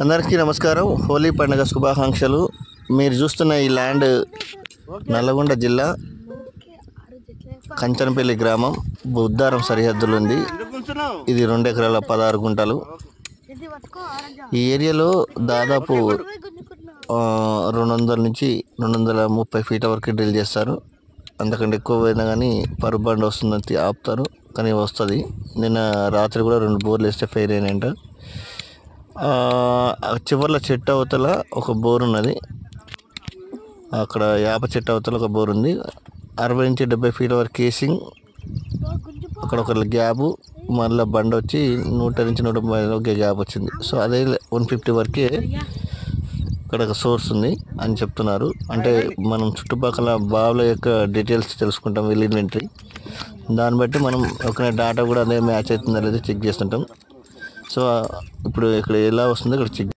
అందరికీ నమస్కారం. హోలీ పండుగ శుభాకాంక్షలు. మీరు చూస్తున్న ఈ ల్యాండ్ నల్లగొండ జిల్లా కంచనపల్లి గ్రామం బుద్ధారం సరిహద్దులు ఉంది. ఇది 2 ఎకరాల 16 గుంటలు. ఈ ఏరియాలో దాదాపు 200 నుంచి 230 ఫీట్ల వరకు డ్రిల్ చేస్తారు. అంతకంటే ఎక్కువ పోయినా కానీ పరుపు బండి వస్తుందని ఆపుతారు, కానీ వస్తుంది. నిన్న రాత్రి కూడా 2 బోర్లు వేస్తే ఫెయిర్ అయినాయంట. చివర్ల చెట్టు అవతల ఒక బోర్ ఉన్నది, అక్కడ యాప చెట్టు అవతల ఒక బోర్ ఉంది. 60 నుంచి 70 ఫీట్ల వరకు కేసింగ్, అక్కడ ఒక గ్యాప్, మళ్ళీ బండి వచ్చి 100 నుంచి 130 ఒకే గ్యాప్ వచ్చింది. సో అదే 150 వరకే ఇక్కడ ఒక సోర్స్ ఉంది అని చెప్తున్నారు. అంటే మనం చుట్టుపక్కల బావుల యొక్క డీటెయిల్స్ తెలుసుకుంటాం, వీల్ ఇన్వెంటరీ. దాన్ని బట్టి మనం ఒక డాటా కూడా అదే మ్యాచ్ అవుతుందో లేదో చెక్ చేస్తుంటాం. సో ఇప్పుడు ఇక్కడ ఎలా వస్తుందో ఇక్కడ చెక్